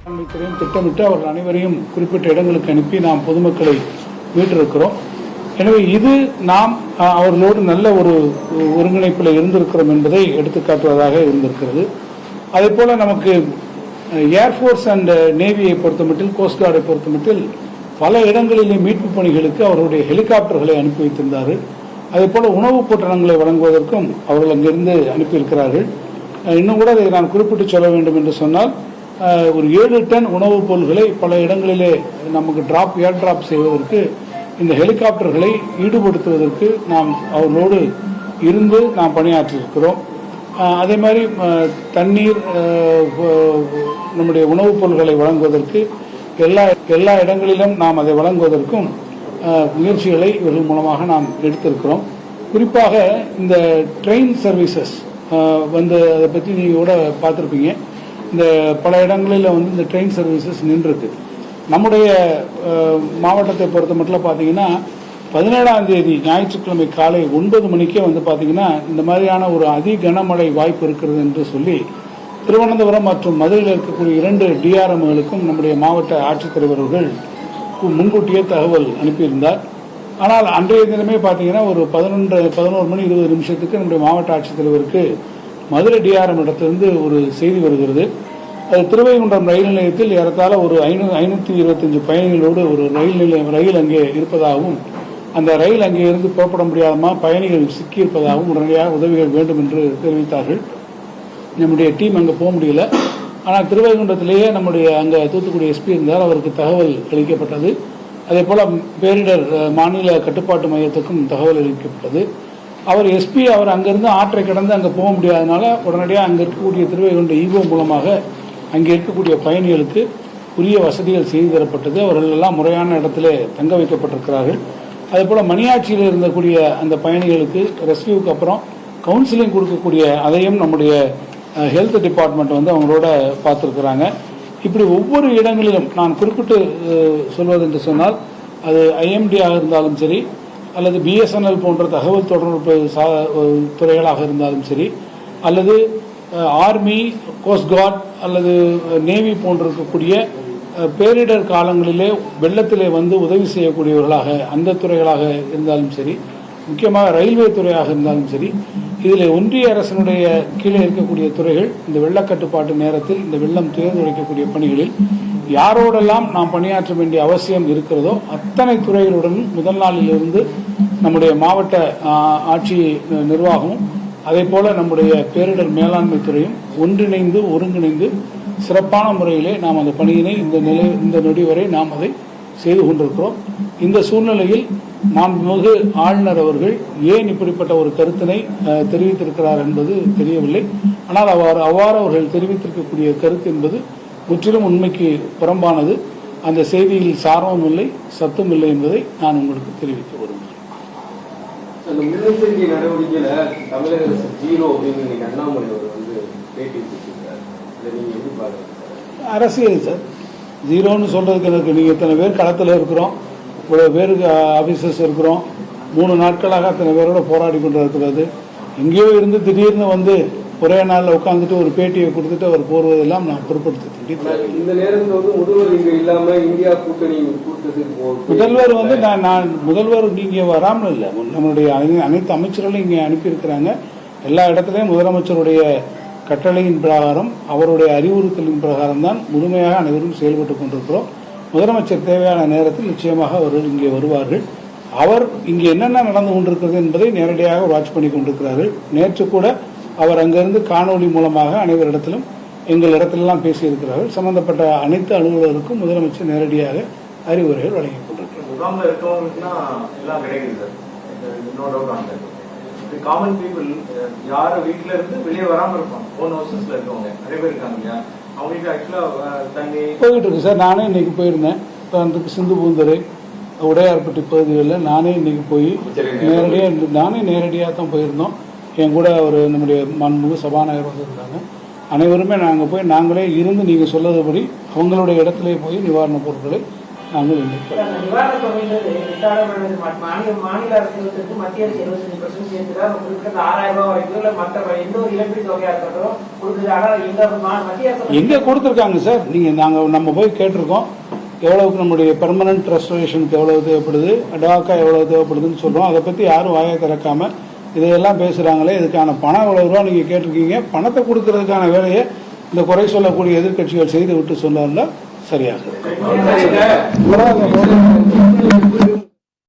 திட்டமிட்டு அவர்கள் அனைவரையும் குறிப்பிட்ட இடங்களுக்கு அனுப்பி நாம் பொதுமக்களை மீட்டிருக்கிறோம். எனவே இது நாம் அவர்களோடு நல்ல ஒரு ஒருங்கிணைப்பில் இருந்திருக்கிறோம் என்பதை எடுத்துக்காட்டுவதாக இருந்திருக்கிறது. அதே போல நமக்கு ஏர்ஃபோர்ஸ் அண்ட் நேவியை பொறுத்தமட்டில், கோஸ்ட் கார்டை பொறுத்தமட்டில் பல இடங்களிலே மீட்பு பணிகளுக்கு அவருடைய ஹெலிகாப்டர்களை அனுப்பி வைத்திருந்தார்கள். அதே போல உணவுப் பொட்டலங்களை வழங்குவதற்கும் அவர்கள் அங்கிருந்து அனுப்பியிருக்கிறார்கள். இன்னும் கூட அதை நான் குறிப்பிட்டு சொல்ல வேண்டும் என்று சொன்னால், ஒரு 7 டன் உணவுப் பொருள்களை பல இடங்களிலே நமக்கு ஏர் டிராப் செய்வதற்கு இந்த ஹெலிகாப்டர்களை ஈடுபடுத்துவதற்கு நாம் அவர்களோடு இருந்து நாம் பணியாற்றியிருக்கிறோம். அதே மாதிரி தண்ணீர், நம்முடைய உணவுப் பொருள்களை வழங்குவதற்கு எல்லா இடங்களிலும் நாம் அதை வழங்குவதற்கும் முயற்சிகளை இவர்கள் மூலமாக நாம் எடுத்திருக்கிறோம். குறிப்பாக இந்த ட்ரெயின் சர்வீசஸ் அதை பற்றி நீங்கள் கூட பார்த்துருப்பீங்க. இந்த பல இடங்களில் இந்த ட்ரெயின் சர்வீசஸ் நின்றுருக்கு. நம்முடைய மாவட்டத்தை பொறுத்த மட்டும் பார்த்தீங்கன்னா 17ஆம் தேதி ஞாயிற்றுக்கிழமை காலை 9 மணிக்கே பார்த்தீங்கன்னா இந்த மாதிரியான ஒரு அதி கனமழை வாய்ப்பு இருக்கிறது என்று சொல்லி திருவனந்தபுரம் மற்றும் மதுரையில் இருக்கக்கூடிய 2 டிஆர்எம்களுக்கும் நம்முடைய மாவட்ட ஆட்சித்தலைவர்கள் முன்கூட்டியே தகவல் அனுப்பியிருந்தார். ஆனால் அன்றைய தினமே பார்த்தீங்கன்னா ஒரு 11 மணி 20 நிமிஷத்துக்கு நம்முடைய மாவட்ட ஆட்சித்தலைவருக்கு மதுரை டிஆர்எம் இடத்திலிருந்து ஒரு செய்தி வருகிறது. அது திருவைகுண்டம் ரயில் நிலையத்தில் ஏறத்தாழ ஒரு 525 பயணிகளோடு ஒரு ரயில் அங்கே இருப்பதாகவும், அந்த ரயில் அங்கே இருந்து புறப்பட முடியாதமா பயணிகள் சிக்கியிருப்பதாகவும் உடனடியாக உதவிகள் வேண்டும் என்று தெரிவித்தார்கள். நம்முடைய டீம் அங்கே போக முடியல. ஆனால் திருவைகுண்டத்திலேயே நம்முடைய அங்கே தூத்துக்குடி எஸ்பி இருந்தால் அவருக்கு தகவல் அளிக்கப்பட்டது. அதே போல பேரிடர் மாநில கட்டுப்பாட்டு மையத்துக்கும் தகவல் அளிக்கப்பட்டது. அவர் எஸ்பி அவர் அங்கிருந்து ஆற்றை கடந்து அங்கே போக முடியாதனால உடனடியாக அங்கே இருக்கக்கூடிய திருவைகுண்ட ஈவோ மூலமாக அங்கே இருக்கக்கூடிய பயணிகளுக்கு உரிய வசதிகள் செய்து தரப்பட்டது. அவர்கள் எல்லாம் முறையான இடத்துல தங்க வைக்கப்பட்டிருக்கிறார்கள். அதே போல மணியாட்சியில் இருந்தக்கூடிய அந்த பயணிகளுக்கு ரெஸ்கியூக்கு அப்புறம் கவுன்சிலிங் கொடுக்கக்கூடிய அதையும் நம்முடைய ஹெல்த் டிபார்ட்மெண்ட் அவங்களோட பார்த்துருக்கிறாங்க. இப்படி ஒவ்வொரு இடங்களிலும் நான் குறிப்பிட்டு சொல்வது என்று சொன்னால், அது ஐஎம்டியாக இருந்தாலும் சரி, அல்லது பிஎஸ்என்எல் போன்ற தகவல் தொடர்பு துறைகளாக இருந்தாலும் சரி, அல்லது ஆர்மி, கோஸ்ட் கார்டு அல்லது நேவி போன்றிருக்கக்கூடிய பேரிடர் காலங்களிலே வெள்ளத்திலே உதவி செய்யக்கூடியவர்களாக அந்த துறைகளாக இருந்தாலும் சரி, முக்கியமாக ரயில்வே துறையாக இருந்தாலும் சரி, இதில் ஒன்றிய அரசினுடைய கீழே இருக்கக்கூடிய துறைகள் இந்த வெள்ள கட்டுப்பாட்டு நேரத்தில் இந்த வெள்ளம் துயர்ந்துரைக்கக்கூடிய பணிகளில் யாரோடெல்லாம் நாம் பணியாற்ற வேண்டிய அவசியம் இருக்கிறதோ அத்தனை துறைகளுடன் முதல் நாளிலிருந்து நம்முடைய மாவட்ட ஆட்சி நிர்வாகமும் அதே போல நம்முடைய பேரிடர் மேலாண்மை துறையும் ஒருங்கிணைந்து சிறப்பான முறையிலே நாம் அந்த பணியினை இந்த நொடி வரை நாம் அதை செய்து கொண்டிருக்கிறோம். இந்த சூழ்நிலையில் மாண்புமிகு ஆளுநர் அவர்கள் ஏன் இப்படிப்பட்ட ஒரு கருத்தினை தெரிவித்திருக்கிறார் என்பது தெரியவில்லை. ஆனால் அவ்வாறு அவர்கள் தெரிவித்திருக்கக்கூடிய கருத்து என்பது முற்றிலும் உண்மைக்கு புறம்பானது. அந்த செய்தியில் சாரமும் இல்லை, சத்தும் இல்லை என்பதை நான் உங்களுக்கு தெரிவிக்க விரும்புகிறேன். முன்னெச்சரிக்கை நடவடிக்கையில தமிழக அரசு ஜீரோ அப்படின்னு அண்ணாமலை பேட்டி அரசியல் சார், ஜீரோன்னு சொல்றதுக்கு எனக்கு நீங்க இத்தனை பேர் களத்தில் இருக்கிறோம், இவ்வளவு பேருக்கு ஆபீசர்ஸ் இருக்கிறோம், 3 நாட்களாக அத்தனை பேரோட போராடி கொண்டு இருக்கிறது. எங்கேயோ இருந்து திடீர்னு ஒரே நாளில் உட்காந்துட்டு ஒரு பேட்டியை கொடுத்துட்டு அவர் போடுவதெல்லாம் நான் பொருட்படுத்த இந்த நேரத்தில் முதல்வர் இங்க இல்லாம இந்தியா கூட்டணி முதல்வர் முதல்வர் நீங்க வராமல் இல்லை, நம்மளுடைய அனைத்து அமைச்சர்களும் இங்கே அனுப்பியிருக்கிறாங்க. எல்லா இடத்துலையும் முதலமைச்சருடைய கட்டளையின் பிரகாரம், அவருடைய அறிவுறுத்தலின் பிரகாரம் தான் முழுமையாக அனைவரும் செயல்பட்டுக் கொண்டிருக்கிறோம். முதலமைச்சர் தேவையான நேரத்தில் நிச்சயமாக அவர்கள் இங்கே வருவார்கள். அவர் இங்கே என்னென்ன நடந்து கொண்டிருக்கிறது என்பதை நேரடியாக வாட்ச் பண்ணி கொண்டிருக்கிறார்கள். நேற்று கூட அவர் அங்கிருந்து காணொலி மூலமாக அனைவரிடத்திலும் எங்களிடத்திலெல்லாம் பேசியிருக்கிறார்கள். சம்பந்தப்பட்ட அனைத்து அலுவலருக்கும் முதலமைச்சர் நேரடியாக அறிவுரைகள் வழங்கிக் கொண்டிருக்கிறார். காமன் பீப்புள் யாரும் வீட்டுல இருந்து வெளியே வராம இருப்பாங்க, ஓன் ஹவுசஸ்ல இருக்கவங்க நிறைய பேர் இருக்காங்க. அவங்களுக்கு ஆக்சுவலா தண்ணி போயிட்டு இருக்கு சார். நானே இன்னைக்கு போயிருந்தேன். சிந்து பூந்தரை, உடையார்பட்டி பகுதிகளில் நானே இன்னைக்கு போய் நேரடியாக தான் போயிருந்தோம். என் கூட நம்முடைய மாண்புமிகு சபாநாயகர் வந்திருந்தாங்க. அனைவருமே நாங்கள் போய் நாங்களே இருந்து நீங்கள் சொல்லதுபடி அவங்களுடைய இடத்திலே போய் நிவாரணப் பொருட்களை நாங்கள் இல்லை. நிவாரணத் தொகைன்றது மாநில அரசுகளுக்கு மத்திய அரசு 75% சேர்த்துதான் கொடுக்குற 6,000 ரூபாய் வரைக்கும் இல்ல மற்ற எந்த ஒரு இழப்பீடு தொகையா இருக்கட்டும் கொடுக்குது. ஆனா இந்த மத்திய அரசு எங்க கொடுத்துருக்காங்க சார்? நம்ம போய் கேட்டிருக்கோம் எவ்வளவுக்கு நம்முடைய பெர்மனன்ட் ரெஸ்டரேஷனுக்கு எவ்வளவு தேவைப்படுது, அடாக்கா எவ்வளவு தேவைப்படுதுன்னு சொல்றோம். அதை பத்தி யாரும் வாயை திறக்காம இதையெல்லாம் பேசுறாங்களே. இதுக்கான பணம் எவ்வளவு ரூபா நீங்க கேட்டிருக்கீங்க. பணத்தை கொடுக்கறதுக்கான வேலையை இந்த குறை சொல்லக்கூடிய எதிர்கட்சிகள் செய்து விட்டு சொன்னால சரியாக